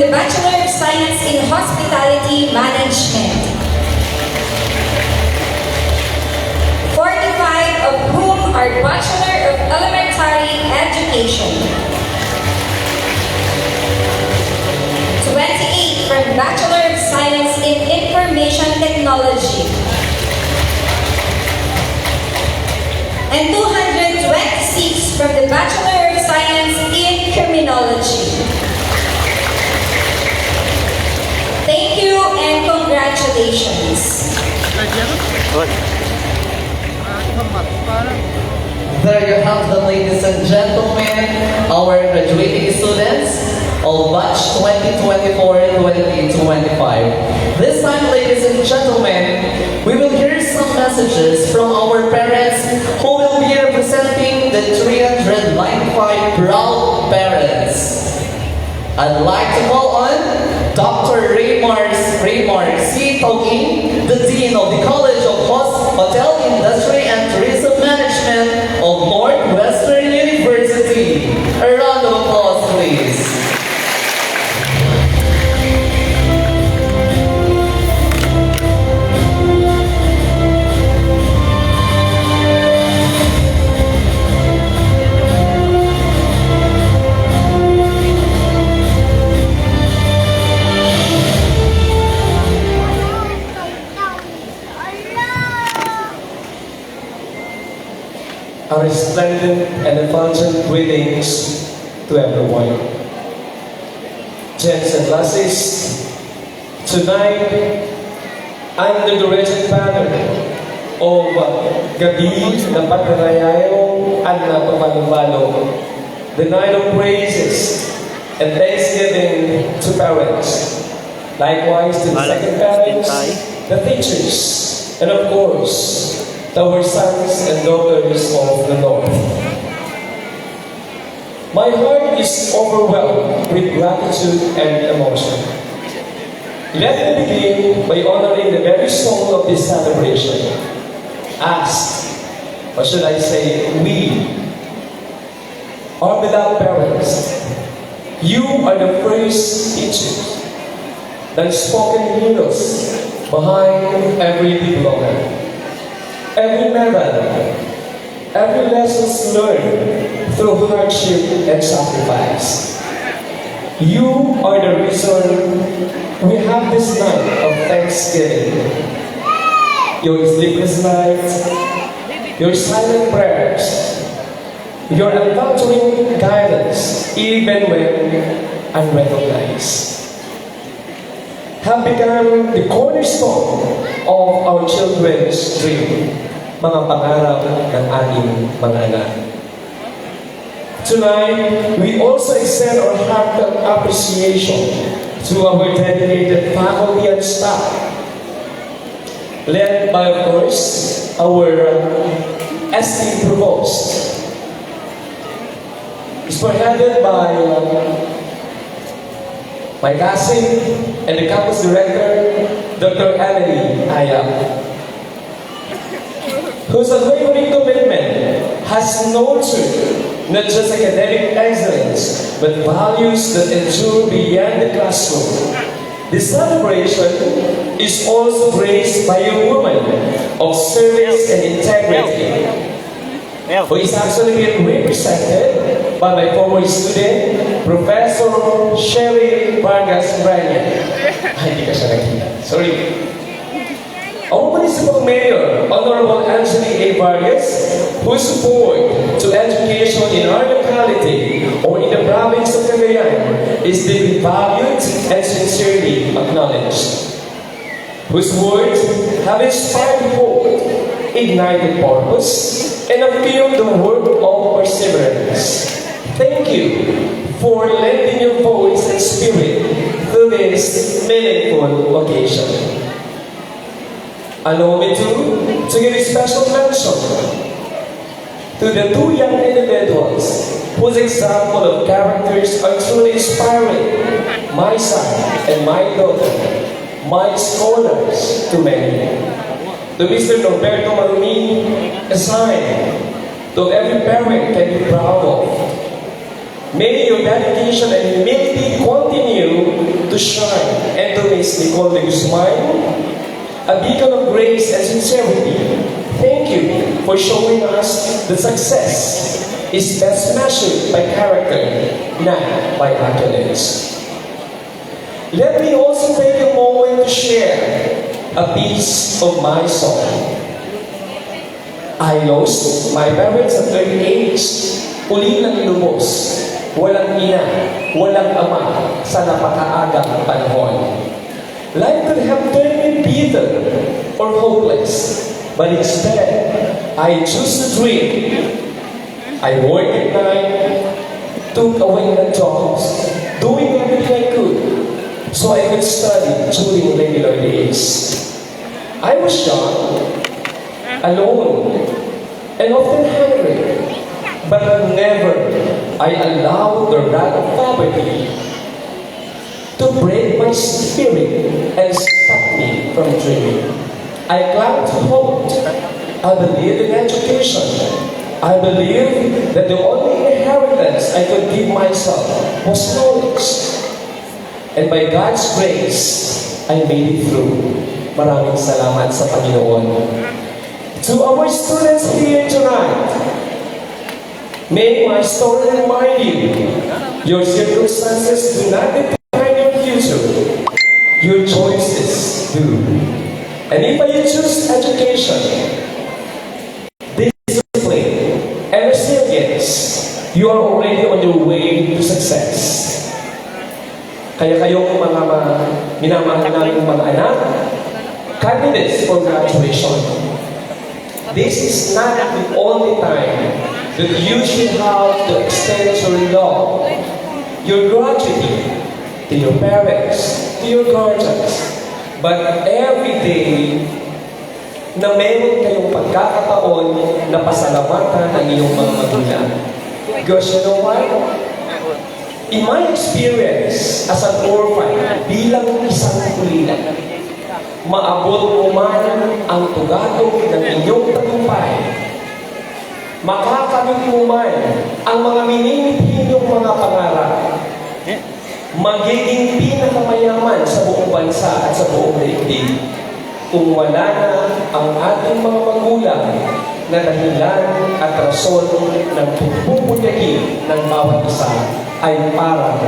the Bachelor of Science in Hospitality Management. 45 of whom are Bachelor of Elementary Education. 28 from Bachelor of Science in Information Technology. And 226 from the Bachelor of Science in Criminology. Thank you and congratulations. There you have them, ladies and gentlemen, our graduating students of batch 2024-2025. This time, ladies and gentlemen, we will hear some messages from our parents who will be representing the 395 proud parents. I'd like to call on Dr. Raymar C. Togi, the Dean of the College of Hotel Industry and Tourism Management of Northwestern University. A round of applause, please. Our splendid and effulgent greetings to everyone. Gents and lasses, tonight, under the rigid banner of Gabi na Pagkakayayong at Napapalubalo, the night of praises and thanksgiving to parents, likewise to the second parents, the teachers, and of course, our sons and daughters of the North. My heart is overwhelmed with gratitude and emotion. Let me begin by honoring the very soul of this celebration. As, or should I say, we, our beloved parents, you are the first teachers, the spoken heroes behind every diplomat. Every medal, every lessons learned through hardship and sacrifice. You are the reason we have this night of Thanksgiving. Your sleepless nights, your silent prayers, your unfaltering guidance, even when unrecognized, have become the cornerstone of our children's dream, mga pangarap ng ating mga anak. Tonight, we also extend our heartfelt appreciation to our dedicated faculty and staff, led by, of course, our esteemed provost, spearheaded by my cousin and the campus director, Dr. Emily Ayam, whose unwavering commitment has nurtured not just academic excellence, but values that endure beyond the classroom. This celebration is also graced by a woman of service and integrity, who is actually being represented by my former student, Professor Sherry Vargas Bryan. Hindi ka siya nakita. Sorry. Our Municipal Mayor, Honorable Anthony A. Vargas, whose support to education in our locality or in the province of Cagayan is deeply valued and sincerely acknowledged, whose words have inspired hope, ignited purpose, and fueled the work of perseverance. Thank you for lending your voice and spirit to this meaningful occasion. Allow me to give a special mention to the two young individuals whose example of characters are truly inspiring, my son and my daughter, my scholars to many. To Mr. Norberto Marumi, a sign that every parent can be proud of. May your dedication and humility continue shine, and to Miss Nicole de Guzman, a beacon of grace and sincerity. Thank you for showing us that success is best measured by character, not by accolades. Let me also take a moment to share a piece of my song. I lost my parents at early age. Uli nang inubos. Walang ina, walang ama sa napakaagang panahon. Life could have turned me bitter or hopeless, but instead, I choose to dream. I worked at night, took away the jobs, doing everything I could so I could study during regular days. I was young, alone, and often hungry, but never I allowed the wrath of poverty to break my spirit and stop me from dreaming. I clung to hope. I believed in education. I believed that the only inheritance I could give myself was knowledge. And by God's grace, I made it through. Maraming salamat sa Panginoon. To our students here tonight, may my story remind you, your circumstances do not define your future. Your choices do. And if you choose education, discipline, and resilience, you are already on your way to success. Kaya kayong mga minamahal namin mga anak, candidates for graduation, this is not the only time that you should have to extend your love, your gratitude to your parents, to your guardians, but every day na meron kayong pagkakataon na pasalamatan ang iyong mga magulang. Because you know what? In my experience as an orphan, bilang isang kulina, maabot mo man ang tugatog ng inyong tagumpay, makakamit mo man ang mga minimitin yung mga pangarap, magiging pinakamayaman sa buong bansa at sa buong daigdig kung wala na ang ating mga magulang na dahilan at rason ng pagpupunyagi ng bawat isa ay parang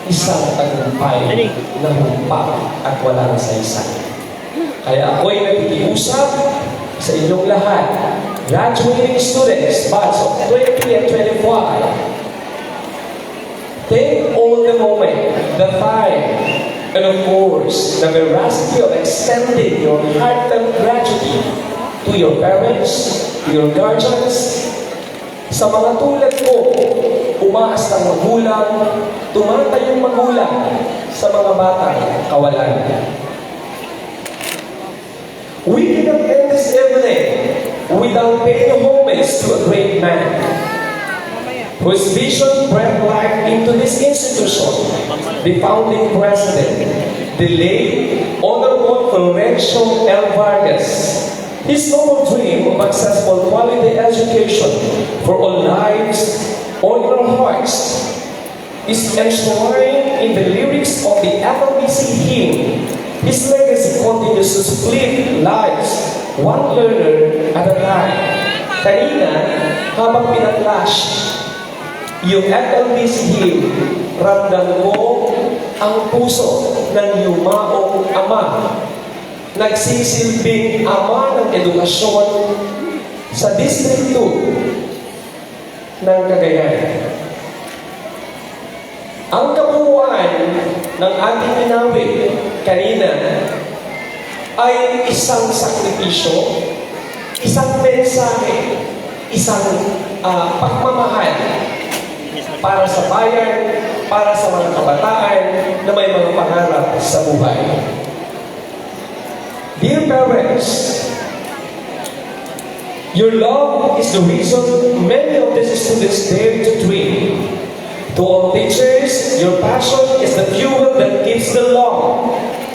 isang tagumpay na humpa at walang saysay. Kaya ako'y nakikiusap sa inyong lahat, graduating students, batch of 20 and 25, take all the moment, the time, and of course, the veracity of extending your heartfelt gratitude to your parents, to your guardians, sa mga tulad ko, umaas ng magulang, tumatayong magulang sa mga batang kawalan. We cannot end this evening without paying homage to a great man whose vision brought life into this institution, the founding president, the late Honorable Florencio L. Vargas. His noble dream of accessible quality education for all lives, all in our hearts, is enshrined in the lyrics of the FLBC hymn. His legacy continues to split lives, one learner at a time. Kanina, habang pinatlash yung FLBC hymn, ramdam mo ang puso ng yumaong ama, nagsisilbing ama ng edukasyon sa District 2 ng Cagayan. Ang kabuuan ng ating inawit kanina ay isang sakripisyo, isang mensahe, isang pagmamahal para sa bayan, para sa mga kabataan na may mga pangarap sa buhay. Dear parents, your love is the reason many of these students dare to dream. To all teachers, your passion is the fuel that keeps the love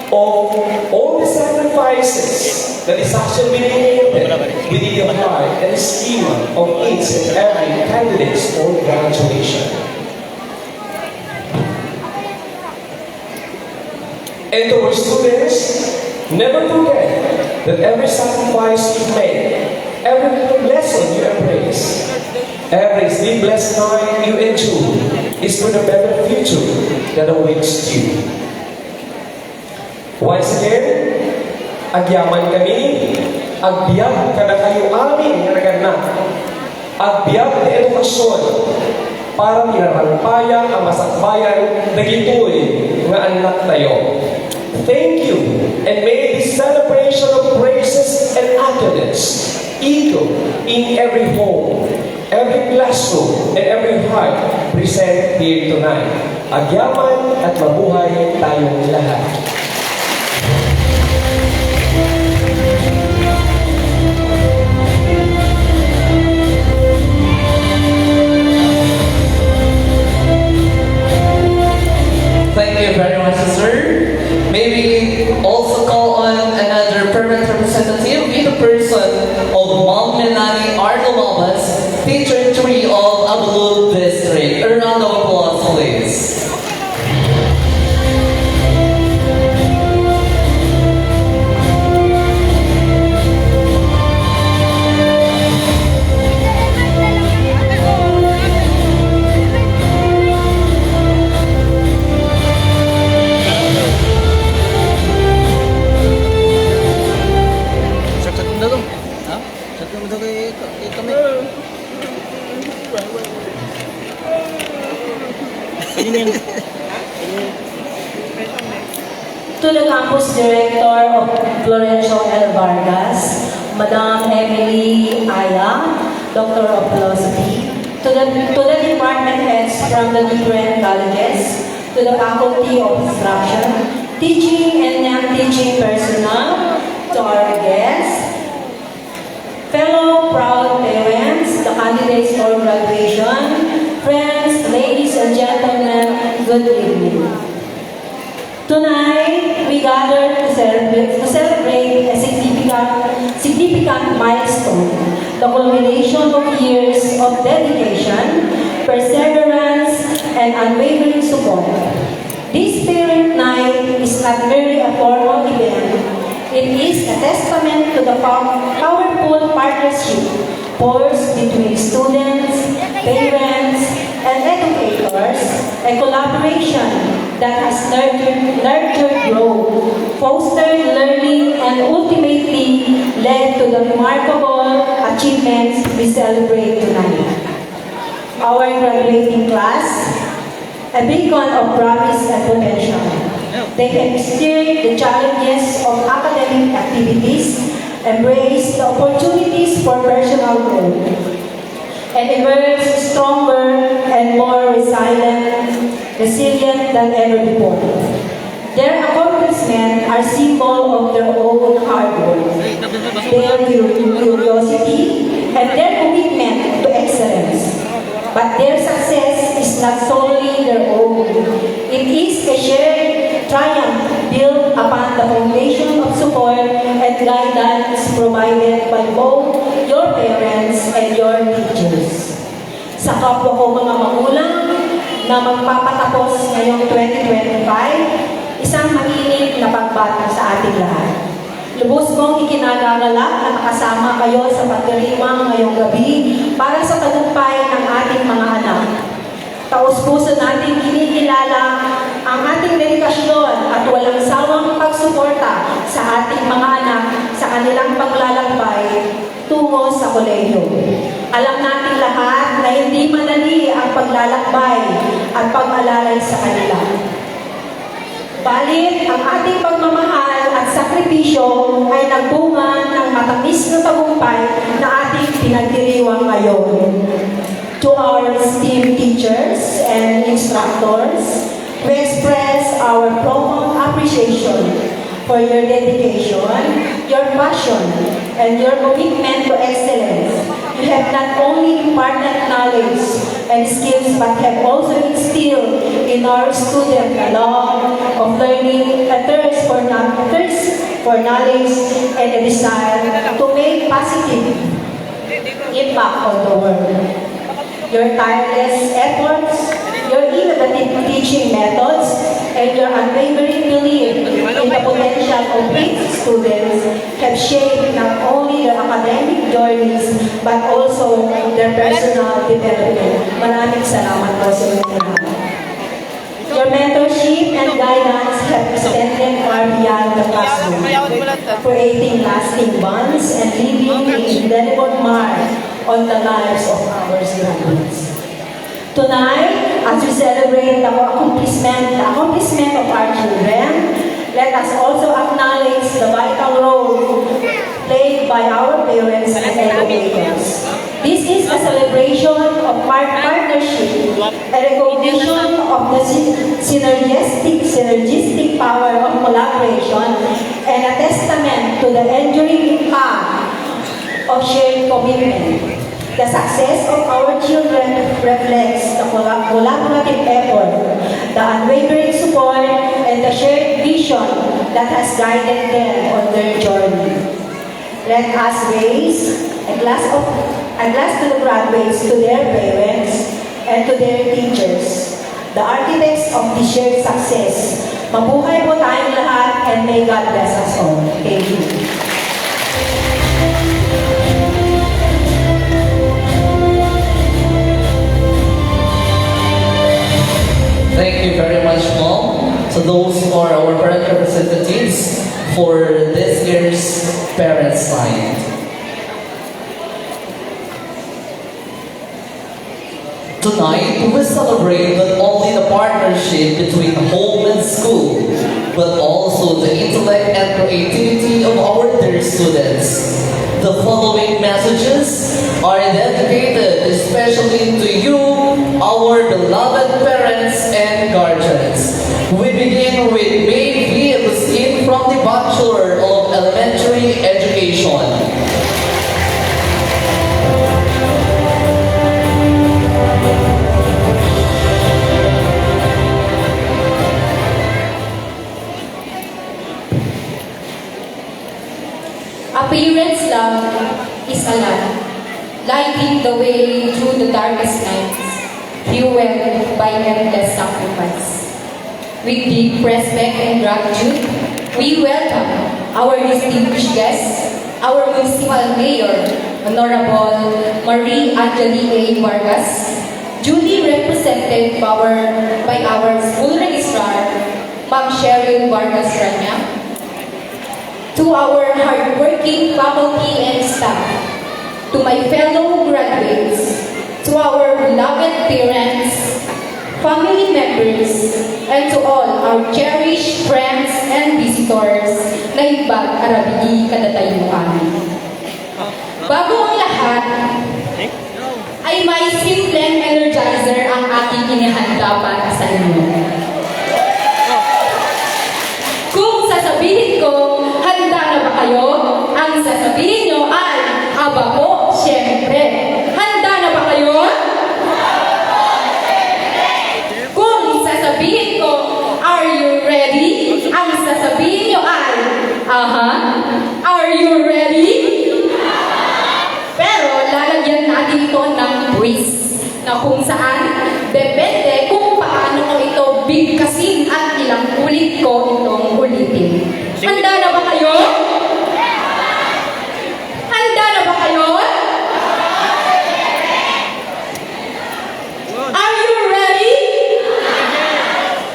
of all the sacrifices that is actually being created within the heart and the schema of each and every candidate for graduation. And to our students, never forget that every sacrifice you make, every lesson you embrace, every sleepless night you endure is for the better future that awaits you. Once again, agyaman kami, agbiag ka na kayo amin nga naganak, agbiag na edukasyon para minarampaya ang masakbayan na gituloy nga anak tayo. Thank you, and may this celebration of praises and accolades echo in every home, every classroom, and every heart present here tonight. Agyaman at mabuhay tayong lahat. Thank you very much, sir. May we also call on another permanent representative, be the person of Ma'am Melanie Arno Malbas, Teacher 3 of Abulud District. A round of applause, please. To the campus director of Florencio L. Vargas, Madam Emily Aya, Doctor of Philosophy, to the department heads from the different colleges, to the faculty of instruction, teaching and non-teaching personnel, to our guests, fellow proud parents, the candidates for graduation, friends, ladies and gentlemen, good evening. Tonight, we gather to celebrate a significant milestone, the culmination of years of dedication, perseverance, and unwavering support. This parent night is not merely a formal event. It is a testament to the powerful partnership forged between students, parents, and educators, a collaboration that has nurtured growth, fostered learning, and ultimately led to the remarkable achievements we celebrate tonight. Our graduating class, a beacon of promise and potential. They have steered the challenges of academic activities, embraced the opportunities for personal growth, and emerged stronger and more resilient than ever before. Their accomplishments are symbol of their own hard work, their curiosity, and their commitment to excellence. But their success is not solely their own. It is a shared triumph built upon the foundation of support and guidance provided by both your parents and your teachers. Sa kapwa ko mga magulang na magpapatapos ngayong 2025, isang mainit na pagbati sa ating lahat. Lubos kong ikinagagalak na nakasama kayo sa pagdiriwang ngayong gabi para sa tagumpay ng ating mga anak. Taos-puso natin kinikilala ang ating dedikasyon at walang sawang pagsuporta sa ating mga anak sa kanilang paglalakbay tungo sa kolehiyo. Alam natin lahat na hindi madali ang paglalakbay at pag-alalay sa kanila. Balit, ang ating pagmamahal at sakripisyo ay nagbunga ng matamis na tagumpay na ating pinagdiriwang ngayon. To our esteemed teachers and instructors, we express our profound appreciation for your dedication, your passion, and your commitment to excellence. You have not only imparted knowledge and skills, but have also instilled in our students a love of learning, a thirst for knowledge, and a desire to make positive impact on the world. Your tireless efforts, your innovative teaching methods, and your unwavering belief in the potential of its students have shaped not only their academic journeys but also their personal development. Maraming salamat po sa inyo lahat. Your mentorship and guidance have extended far beyond the classroom, creating lasting bonds and leaving an indelible mark on the lives of our graduates. Tonight, as we celebrate the accomplishment of our children, let us also acknowledge the vital role played by our parents and educators. This is a celebration of partnership, a recognition of the synergistic power of collaboration, and a testament to the enduring impact of shared commitment. The success of our children reflects the collaborative effort, the unwavering support, and the shared vision that has guided them on their journey. Let us raise a glass to the graduates, to their parents, and to their teachers, the architects of this shared success. Mabuhay po tayong lahat, and may God bless us all. Thank you. Thank you very much, Mom. So those are our parent representatives for this year's Parents' Night. Tonight, we celebrate not only the partnership between home and school, but also the intellect and creativity of our dear students. The following messages are dedicated especially to you, our beloved parents and guardians. We begin with May V. Agustin from the Bachelor of Elementary Education. A parent's love is a lamp, lighting the way through the darkest nights, fueled by endless sacrifice. With deep respect and gratitude, we welcome our distinguished guests, our Municipal Mayor, Honorable Marie Angeli A. Vargas, duly represented by our School Registrar, Ma'am Cheryl Vargas Rania, to our hardworking faculty and staff, to my fellow graduates, to our beloved parents, family members, and to all our cherished friends and visitors na ibang arabigi kadatayuan. Bago ang lahat, ay may simpleng energizer ang aking inihanda para sa inyo. Kung sasabihin ko, handa na ba kayo? Ang sasabihin nyo ay, aba po, syempre. Handa na ba kayo? Kung sasabihin ko, are you ready? Ang sasabihin nyo ay, aha, are you ready? Pero lalagyan natin ito ng twist na kung saan depende kung paano ko ito bigkasin at ilang ulit ko itong ulitin. Handa na ba kayo? Handa na ba kayo? Are you ready?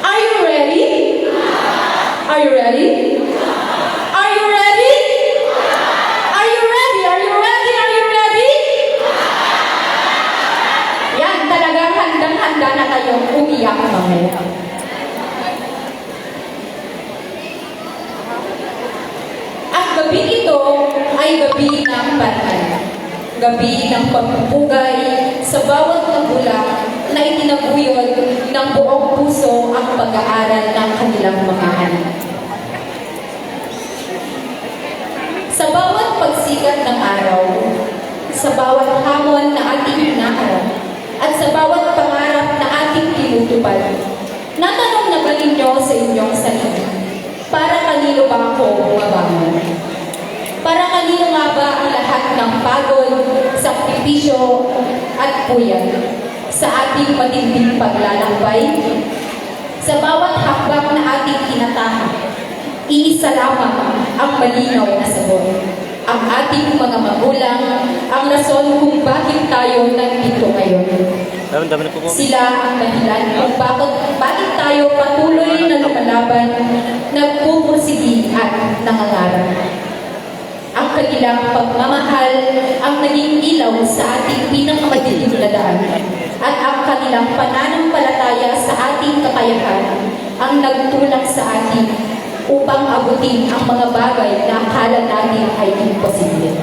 Are you ready? Are you ready? Are you ready? Are you ready? Are you ready? Are you ready? Yan, talagang handang-handa na kayong umiyak mamaya. At gabi ito ay gabi ng banal. Gabi ng pagpupugay sa bawat magulang na itinaguyod ng buong puso ang pag-aaral ng kanilang mga anak. Sa bawat pagsikat ng araw, sa bawat hamon na ating hinaharap, at sa bawat pangarap na ating tinutupad, natanong na ba ninyo sa inyong sarili, para kanino ba ako bumabangon? Para kanino nga ba ang lahat ng pagod, sakripisyo at puyat sa ating matinding paglalakbay? Sa bawat hakbang na ating tinatahak, Iisa lamang ang malinaw na sagot. Ang ating mga magulang ang rason kung bakit tayo nandito ngayon. Sila ang dahilan kung bakit tayo patuloy na lumalaban, nagpupursige at nangangarap. Ang kanilang pagmamahal ang naging ilaw sa ating pinakamadilim na daan, at ang kanilang pananampalataya sa ating kakayahan ang nagtulak sa atin upang abutin ang mga bagay na akala natin ay imposible.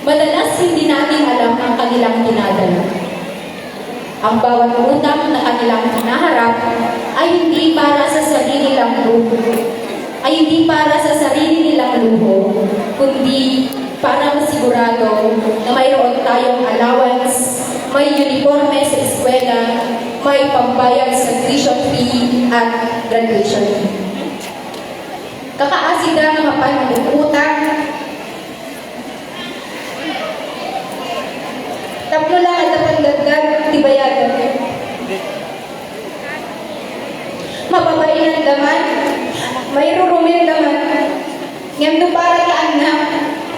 Madalas hindi natin alam ang kanilang dinadala. Ang bawat utang na kanilang hinaharap ay hindi para sa sarili nilang luho, kundi para masigurado na mayroon tayong allowance, may uniforme sa eskwela, may pambayad sa tuition fee at graduation fee. Kakaasida ng mapan ng utang. Tatlo lang at napandagdag, tibayagan. Mababay ng laman, may rurumin laman. Ngayon para kaan na,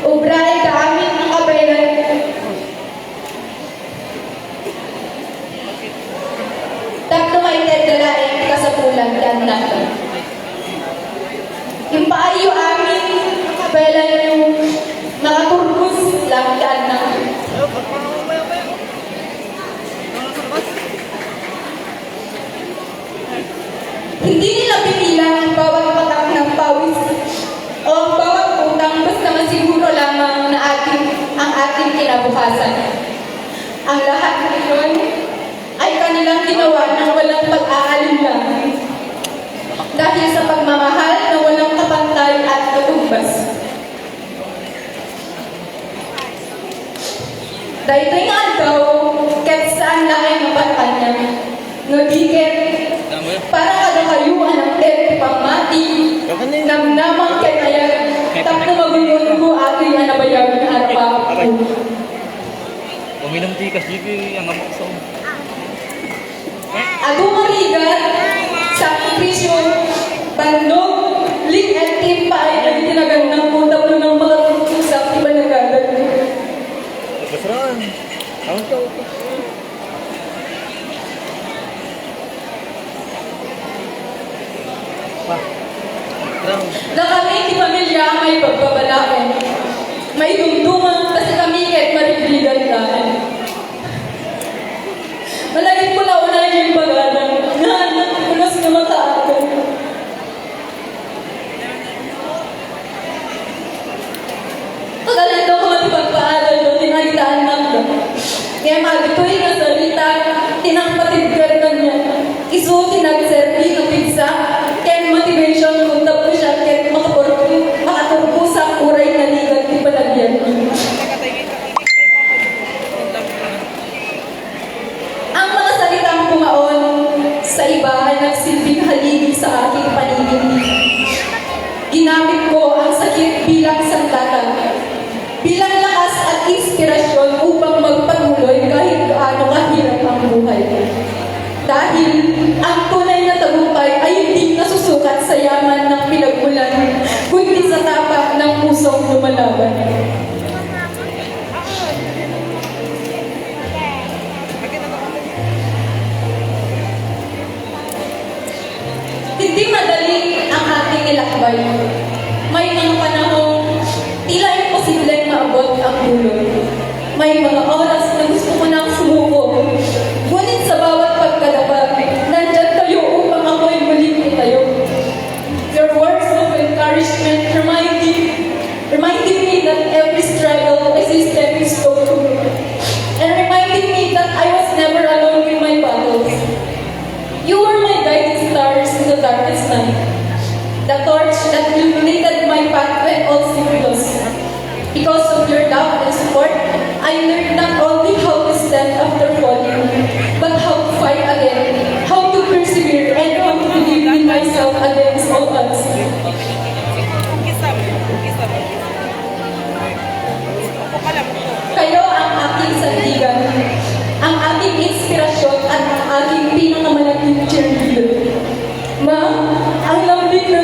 ubray ka amin ng kapelan. Tatlo may tedalain kasapulan dan nato. Yung paayo amin, kapelan yung nakaturbos lang dan nato. Hindi nila pinilang ang bawat patak ng pawis o ang bawat utang basta masiguro lamang na ang ating kinabukasan. Ang lahat ng iyon ay kanilang ginawa ng walang pag-aalinlangan dahil sa pagmamahal na walang kapantay at katumbas. Dahil nga daw, kahit saan na ay mapatanya, no diket, para kada kayuan ang tet pamati, namnamang kanayan, tap na maguyon ko aking anabayag na harap ako. Uminom tikas dito ang amak sa Ako marigat sa presyon, bandog, lik at timpa ay nagtinagan ng punta mo ng mga tutusap di ba nagagal? Kasran. Ang tao. Na kami di pamilya may pagbabalaki. May dumduman kasi kami kahit maribligan namin. Malagit mo na una yung pag-alang. Nga, ulas na makaagad. Pagalan daw ko matipagpaalan doon, tinagdaan lang doon. Kaya magitoy na salita, tinangpatibgar na niya. Isuti nagservi ng pizza, kaya motivation kung tapos siya, kaya makaturpo sa uray na ligat, di pa nagyan. Ang mga salitang pumaon sa iba ay nagsilbing haligi sa aking paningin. Ginamit ko ang sakit bilang sandalan, bilang lakas at inspirasyon upang magpatuloy kahit gaano kahirap ang buhay. Dahil ang tunay na tagumpay ay hindi nasusukat sa yaman ng pinagmulan, kundi sa tapak ng pusong lumalaban. Hindi madali ang ating nilakbay. May mga panahong tila imposibleng maabot ang dulo. May mga oras na gusto ko nang sumuko. Ngunit sa bawat pagkadapa, nandyan kayo upang ako'y muling itayo. Your words of encouragement reminding me that every struggle is a stepping stone to me. And reminding me that I was never alone in my battles. You were my guiding stars in the darkest night. The torch that illuminated my path when all seemed lost. Because of your love and support, I learned not only how to stand after falling, but how to fight again, how to persevere, and how to believe in myself against all odds. Kayo ang aking sandigan, ang aking inspirasyon at ang aking pinakamalapit cheerleader. Ma, ang lambing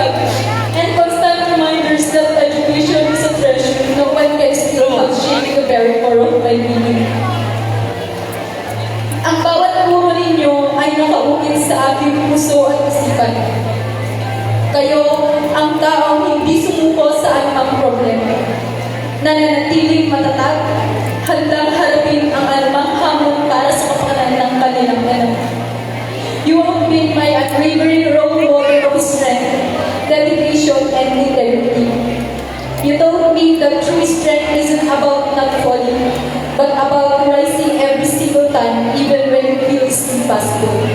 masipag, and constant reminders that education is a treasure no one can steal from shaping the very core of my being. Ang bawat puro ninyo ay nakaukit sa aking puso at isipan. Kayo ang taong hindi sumuko sa anumang problema, nananatiling matatag, handang harapin ang anumang hamon para sa kapakanan ng kanilang anak. You have been my unwavering role model of strength, dedication, and integrity. You taught me that true strength isn't about not falling, but about rising every single time, even when it feels impossible.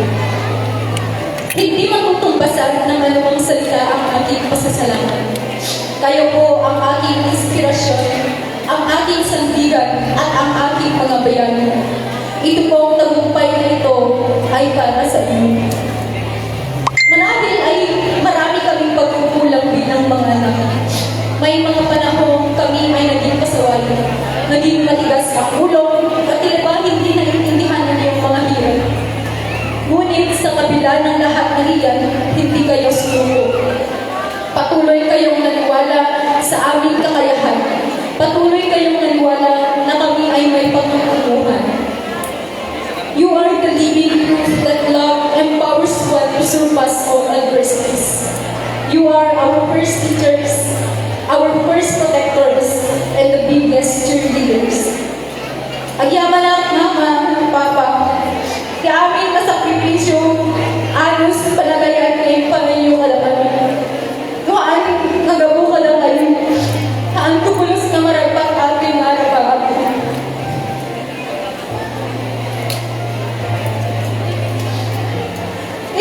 Hindi magtutumbasan ng anumang salita ang aking pasasalamat. Kayo po ang aking inspirasyon, ang aking sandigan, at ang aking mga bayani. Ito pong tagumpay na ito ay para sa inyo. Marahil ay marami kaming pagkukulang bilang mga anak. May mga panahon kami ay naging pasaway, naging matigas ang ulo, at tila ba hindi naiintindihan ng iyong mga hirap. Ngunit sa kabila ng lahat ng iyan, hindi kayo sumuko. Patuloy kayong naniwala sa aming kakayahan. Patuloy kayong naniwala na kami ay may pagkukuhan. You are the living proof that love empowers one to surpass all adversities. You are our first teachers, our first protectors, and the biggest cheerleaders. Agyaman ang Mama, Papa, di amin na sakripisyo, anos palagayan kay Panginoong alaman. Noaan, nagabu ka na kayo, haan tukulos na maragpak ating araw-araw.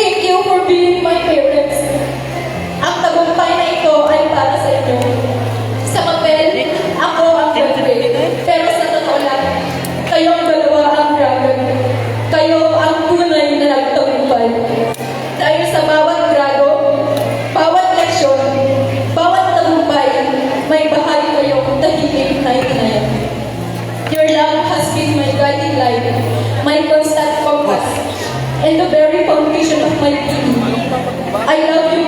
Thank you for being my parents. Ang tagumpay na ito ay para sa inyo. Sa papel, ako ang graduate. Pero sa totoo lang, kayong dalawa ang dragon. Kayo ang tunay na nagtagumpay. Dahil sa bawat grado, bawat leksyon, bawat tagumpay, may bahagi kayong tahimik na itinayang. Your love has been my guiding light, my constant compass, and the very foundation of my being. I love you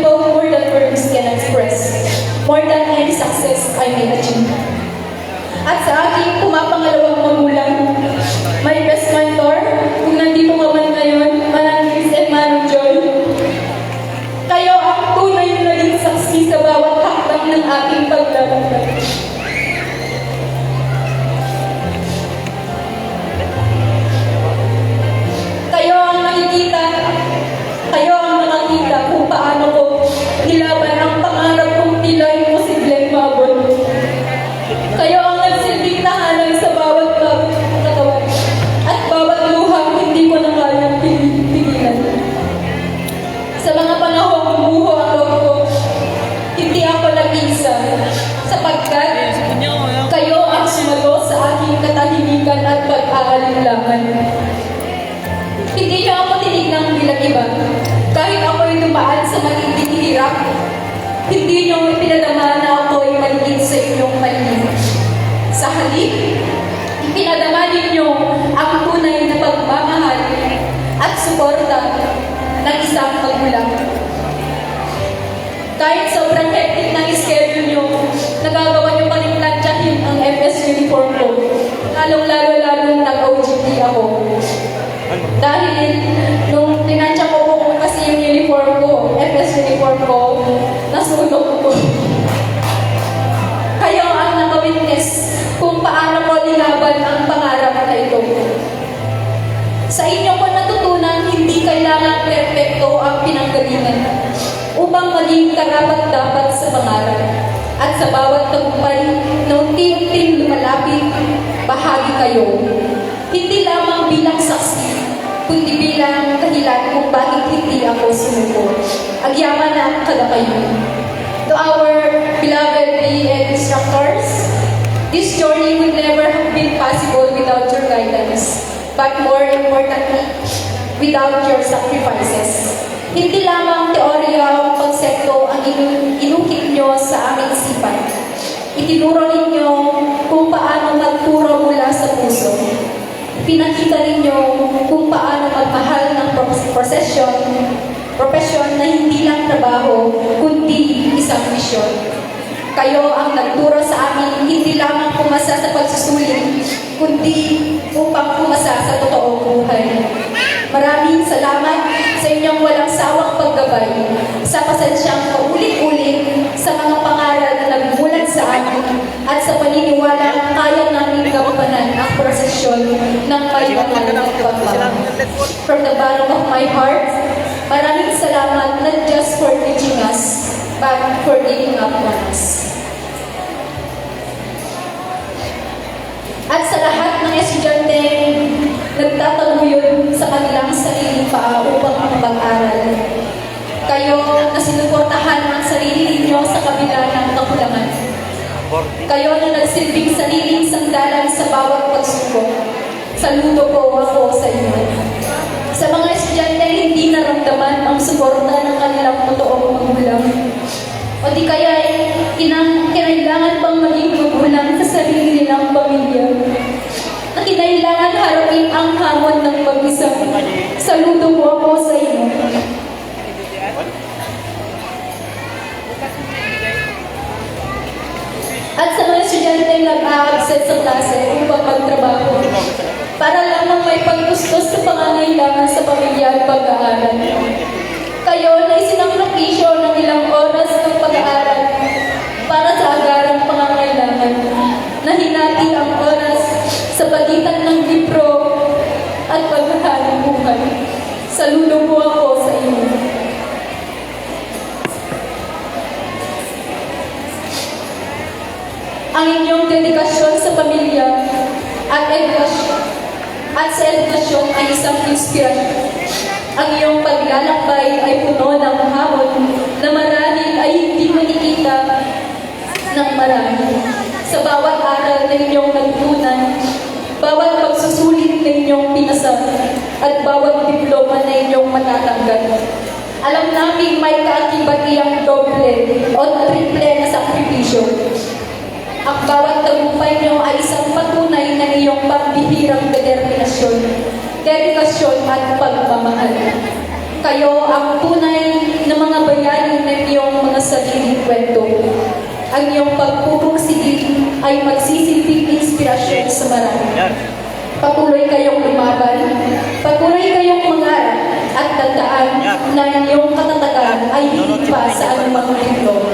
both more than words can express, more than any success I may achieve. At sa aking pumapangalawang magulang, my best mentor, kung nandito ka man ngayon, Manang and Manong Joy, kayo ang tunay na naging saksi sa bawat hakbang ng aking paglalakbay. Kayo ang nakakita kung paano ko nilaban ang pangarap kong tila imposibleng maabot. Kayo ang nagsilbing tahanan sa bawat katawan at bawat luhang hindi ko na kayang pigilan. Sa mga panahong bumuho ang loob ko, hindi ako nag-isa sapagkat kayo ang sumagot sa aking katahimikan at pag-aalinlangan. Hindi niyo ako tinignan bilang iba. Kahit ako'y dumaan sa matinding hirap, hindi niyo ipinadama na ako'y maligid sa inyong paligid. Sa halip, ipinadama ninyo ang tunay na pagmamahal at suporta ng isang magulang. Kahit sobrang hectic ng schedule nyo, nagagawa nyo pa rin plantsahin ang FS uniform ko. Lalong-lalong nag-OGT ako. Dahil nung tinansya ko po kasi yung uniform ko, FS uniform ko, nasunog ko. Kayo ang nakawitness kung paano ko nilaban ang pangarap na ito. Sa inyo ko natutunan, hindi kailangan perpekto ang pinanggalingan upang maging karapat-dapat sa pangarap. At sa bawat tagumpay na unti-unting lumalapit, bahagi kayo. Hindi lamang bilang saksi, kundi bilang dahilan kung bakit hindi ako sumuko. Agyaman na ang kayo. To our beloved PE instructors, this journey would never have been possible without your guidance, but more importantly, without your sacrifices. Hindi lamang teorya o konsepto ang inukit nyo sa aming isipan. Itinuro ninyo kung paano magturo mula sa puso. Pinakita ninyo kung paano magmahal ng profesyon na na hindi lang trabaho, kundi isang misyon. Kayo ang nagturo sa amin hindi lamang pumasa sa pagsusulit, kundi upang pumasa sa totoong buhay. Maraming salamat sa inyong walang sawang paggabay, sa pasensyang paulit-ulit sa mga pangaral na nagmulat sa amin, at sa paniniwala kaya namin gampanan ang prosesyon ng may banal na pagmamahal. From the bottom of my heart, maraming salamat not just for teaching us, but for giving up on us. At sa lahat ng estudyante nagtataguyod sa kanilang sariling paa upang mag-aral, kayo na sinuportahan ang sarili ninyo sa kabila ng kakulangan. Kayo na nagsilbing sariling sandalan sa bawat pagsubok. Saludo po ako sa inyo. Sa mga estudyante hindi naramdaman ang suporta ng kanilang totoong magulang, o di kaya kinailangan pang maging magulang sa sarili nilang pamilya, na kinailangan harapin ang hamon ng mag-isa. Saludo po ako sa inyo. At sa mga estudyante nag-a-absent sa klase upang magtrabaho, para lamang may pagtustos sa pangangailangan sa pamilya at pag-aaral. Kayo na isinakripisyo ng ilang oras ng pag-aaral para sa agarang pangangailangan, na hinati ang oras sa pagitan ng libro at paghahanap buhay. Saludo po ako sa inyo. Ang inyong dedikasyon sa pamilya at sa edukasyon ay isang inspirasyon. Ang iyong paglalakbay ay puno ng hamon na marahil ay hindi makikita ng marami. Sa bawat aral na inyong natutunan, bawat pagsusulit na inyong pinasa, at bawat diploma na inyong matatanggap, alam namin may kaakibat-iyang doble o triple na sakripisyo. Ang bawat tagumpay niyo ay isang patunay ng iyong pambihirang determinasyon, dedikasyon at pagmamahal. Kayo ang tunay na mga bayani ng iyong mga sariling kwento. Ang iyong pagpupursige ay magsisilbing inspirasyon sa marami. Patuloy kayong lumaban, patuloy kayong mangarap, at tandaan na iyong katatagan ay higit pa sa anumang libro.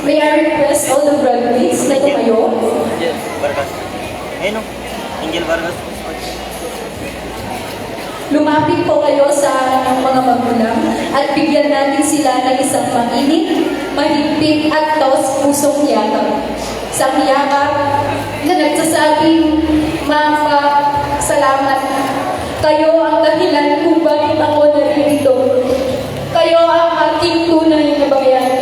May I request all the graduates na tumayo? Ayun o, Angel Vargas. Lumapit po kayo sa mga magulang at bigyan natin sila ng isang mainit, mahigpit at taos-pusong yakap. Isang yakap na nagsasabing, Mama, salamat. Kayo ang dahilan kung bakit ako narito. Kayo ang aking tunay na bayani.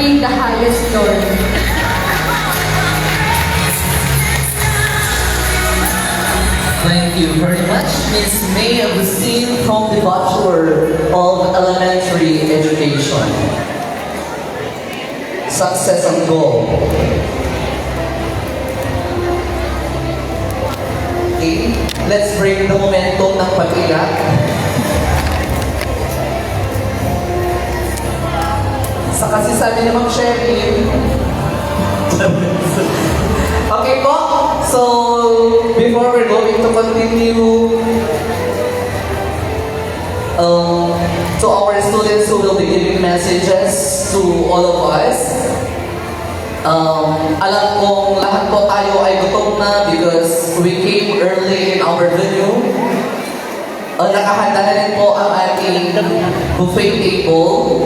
The highest glory. Thank you very much, Ms. May Agustin from the Bachelor of Elementary Education. Success and goal. Okay, let's bring the momentum ng pag-iyak. Sa kasi sabi ni Ma'am Sherry. Okay po, So, before we're going to continue, to our students who will be giving messages to all of us, alam kong lahat po tayo ay gutom na because we came early in our venue. Nakahanda na rin po ang ating buffet table.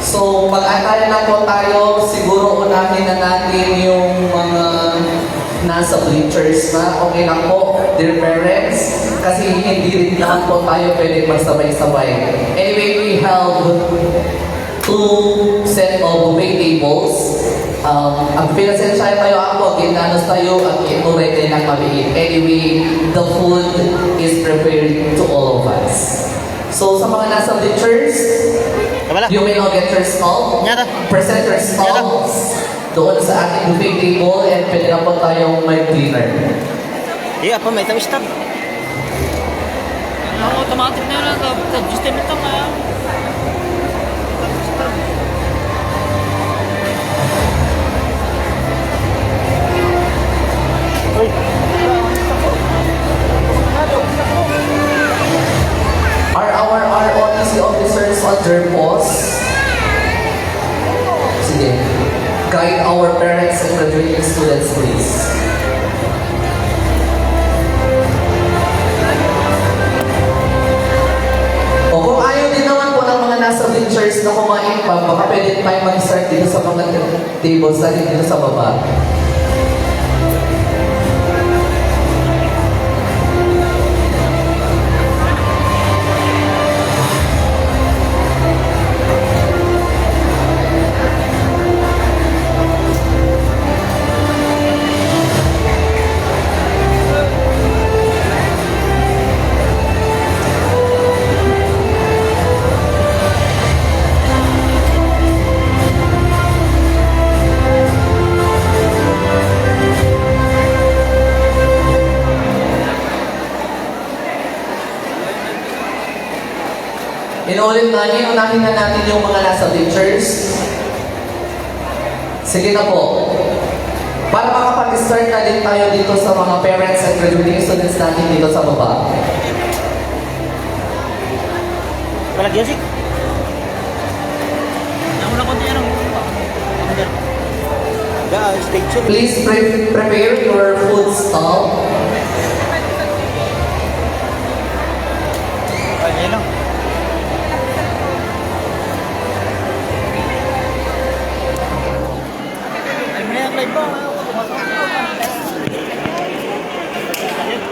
So, mag-antay lang po tayo. Siguro unahin na natin yung mga nasa bleachers na. Okay lang po, dear parents. Kasi hindi rin naman po tayo pwede magsabay-sabay. Anyway, we have 2 set of buffet tables. Ang pinasensya tayo ako, ginanos tayo at inuray din ng maliit. Anyway, the food is prepared to all of us. So, sa mga nasa bleachers, you may now get your stall, present your stalls doon sa ating buffet table and pwede na po tayong mag-dinner. Iya, apa may tamis tab? Automatic na lang. System ito nga. Are our ROTC officers on their post? Sige. Guide our parents and graduating students, please. O kung ayaw din naman po ng mga nasa bleachers na kumain pa, baka pwede tayo mag-start dito sa mga tables natin dito sa baba. Inuulit natin, unahin na natin yung mga nasa bleachers. Sige na po. Para makapag-start na din tayo dito sa mga parents and graduating students natin dito sa baba. Walang yun sih. Ang una konti yan. Station. Please prepare your food stall. Ay, lang. Ay, may live ba?